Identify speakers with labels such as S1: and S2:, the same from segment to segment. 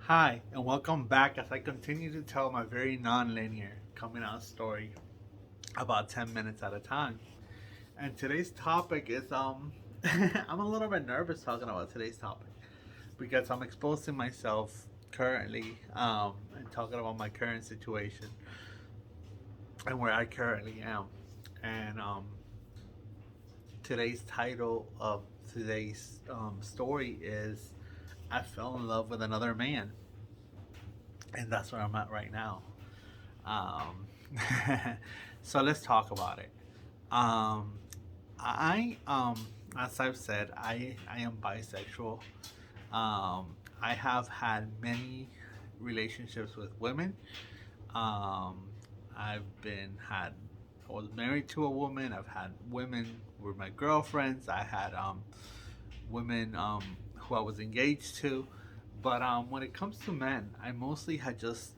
S1: Hi, and welcome back as I continue to tell my very non-linear coming out story about 10 minutes at a time. And today's topic is I'm a little bit nervous talking about today's topic because I'm exposing myself currently and talking about my current situation and where I currently am. And today's title of today's story is I fell in love with another man. And that's where I'm at right now. Um, so let's talk about it. Um, I as I've said, I am bisexual. I have had many relationships with women. Um, I've been had I was married to a woman. I've had women were my girlfriends. I had women who I was engaged to. But when it comes to men, I mostly had just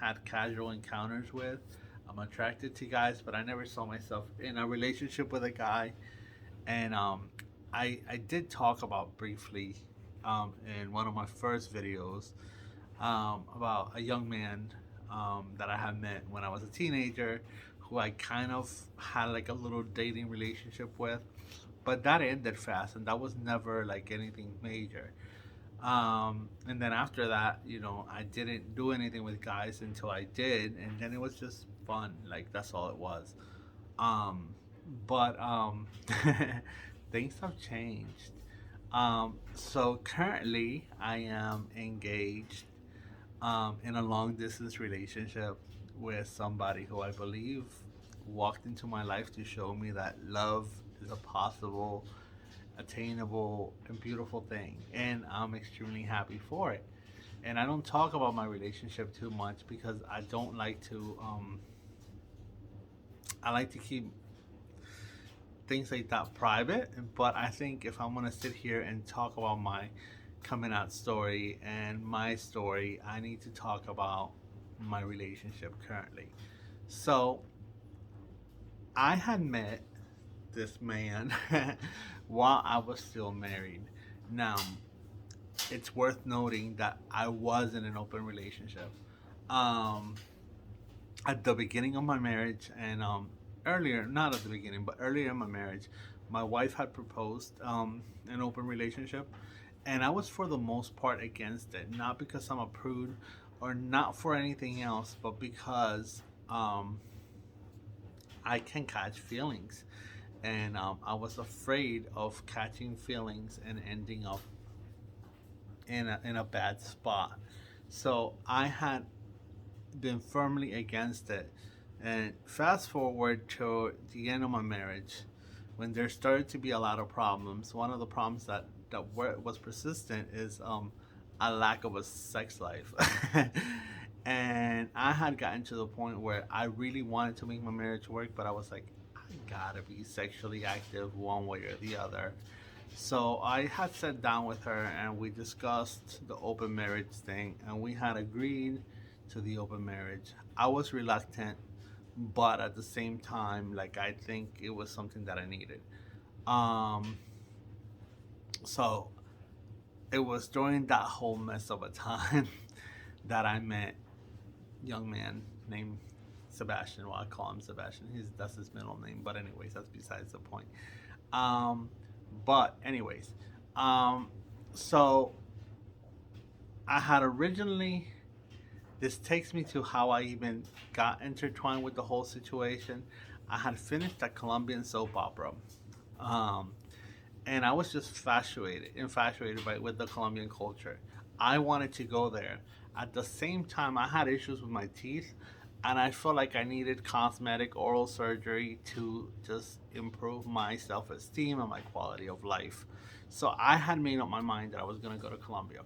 S1: had casual encounters with. I'm attracted to guys, but I never saw myself in a relationship with a guy. And I did talk about briefly in one of my first videos about a young man that I had met when I was a teenager, who I kind of had like a little dating relationship with, but that ended fast, and that was never like anything major. And then after that, I didn't do anything with guys until I did, and then it was just fun. Like that's all it was. Um, but things have changed. So currently, I am engaged in a long distance relationship with somebody who I believe walked into my life to show me that love is a possible, attainable, and beautiful thing. And I'm extremely happy for it. And I don't talk about my relationship too much because I don't like to, I like to keep things like that private. But I think if I'm going to sit here and talk about my coming out story and my story, I need to talk about my relationship currently. So I had met this man while I was still married. Now, it's worth noting that I was in an open relationship. Um, at the beginning of my marriage, and earlier, not at the beginning, but earlier in my marriage, my wife had proposed an open relationship, and I was for the most part against it. Not because I'm a prude, or not for anything else, but because I can catch feelings, and I was afraid of catching feelings and ending up in a bad spot. So I had been firmly against it. And fast forward to the end of my marriage, when there started to be a lot of problems. One of the problems that was persistent is a lack of a sex life. And I had gotten to the point where I really wanted to make my marriage work, but I was like, I gotta be sexually active one way or the other. So I had sat down with her and we discussed the open marriage thing, and we had agreed to the open marriage. I was reluctant, but at the same time, like I think it was something that I needed. Um, so it was during that whole mess of a time that I met a young man named Sebastian. Well, I call him Sebastian. That's his middle name. But anyways, that's besides the point. Um, but anyways, um, so I had originally. This takes me to how I even got intertwined with the whole situation. I had finished a Colombian soap opera, um, and I was just infatuated by with the Colombian culture. I wanted to go there. At the same time, I had issues with my teeth, and I felt like I needed cosmetic oral surgery to just improve my self-esteem and my quality of life. So I had made up my mind that I was going to go to Colombia.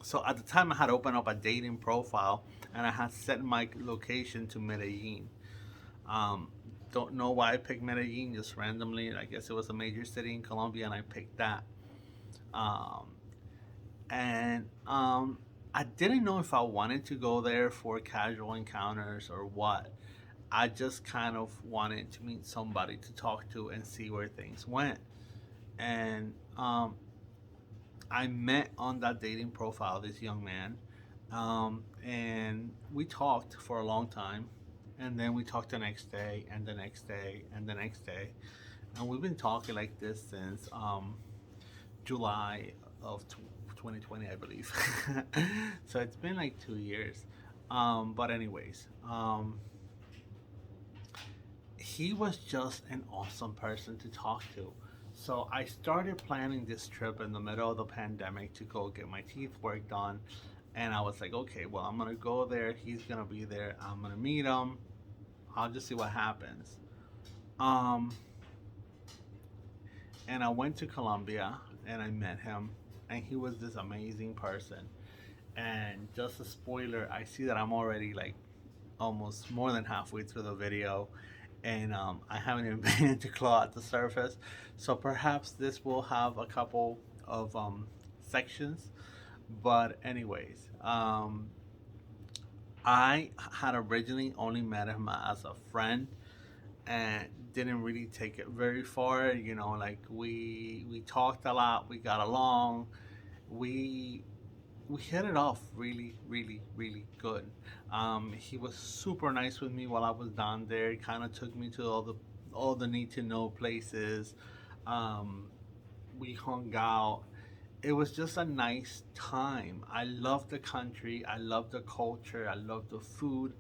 S1: So at the time, I had opened up a dating profile, and I had set my location to Medellin. Um, don't know why I picked Medellin, just randomly. I guess it was a major city in Colombia, and I picked that. Um, and I didn't know if I wanted to go there for casual encounters or what. I just kind of wanted to meet somebody to talk to and see where things went. And I met on that dating profile this young man, and we talked for a long time, and then we talked the next day, and the next day, and the next day, and we've been talking like this since July of 2020, I believe. So it's been like 2 years. But anyways, he was just an awesome person to talk to. So I started planning this trip in the middle of the pandemic to go get my teeth work done. And I was like, okay, well, I'm gonna go there. He's gonna be there. I'm gonna meet him. I'll just see what happens. Um, and I went to Colombia and I met him, and he was this amazing person. And just a spoiler, I see that I'm already like almost more than halfway through the video, and I haven't even been to claw at the surface. So perhaps this will have a couple of sections. But anyways, I had originally only met him as a friend and didn't really take it very far. You know, like we talked a lot, we got along, we we hit it off really, really, really good. He was super nice with me while I was down there. He kind of took me to all the need to know places. Um, we hung out. It was just a nice time. I loved the country. I loved the culture. I loved the food.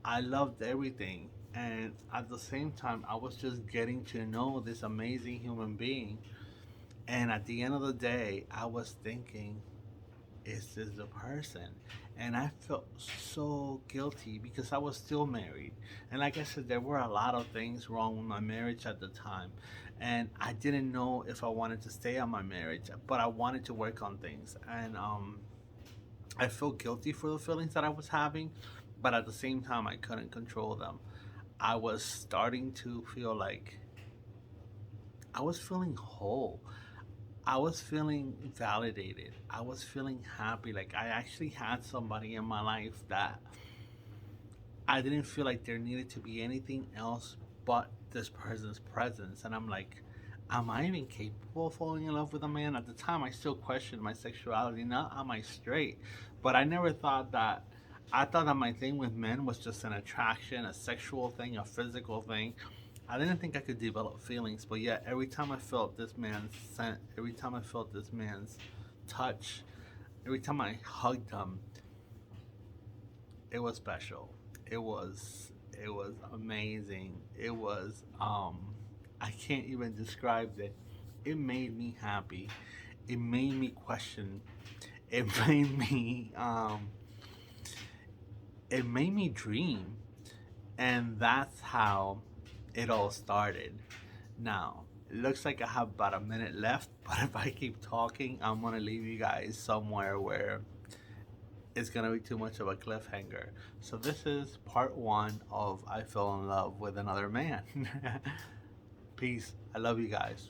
S1: I loved everything. And at the same time, I was just getting to know this amazing human being. And at the end of the day, I was thinking, is this the person? And I felt so guilty because I was still married. And like I said, there were a lot of things wrong with my marriage at the time. And I didn't know if I wanted to stay on my marriage, but I wanted to work on things. And I felt guilty for the feelings that I was having, but at the same time, I couldn't control them. I was starting to feel like I was feeling whole. I was feeling validated. I was feeling happy. Like I actually had somebody in my life that I didn't feel like there needed to be anything else but this person's presence. And I'm like, am I even capable of falling in love with a man? At the time, I still questioned my sexuality. Not am I straight, but I never thought that. I thought that my thing with men was just an attraction, a sexual thing, a physical thing. I didn't think I could develop feelings, but yet every time I felt this man's scent, every time I felt this man's touch, every time I hugged him, it was special. It was amazing. It was I can't even describe it. It made me happy. It made me question. It made me it made me dream. And that's how it all started. Now, it looks like I have about a minute left, but if I keep talking, I'm gonna leave you guys somewhere where it's gonna be too much of a cliffhanger. So this is part one of I Fell in Love with Another Man. Peace. I love you guys.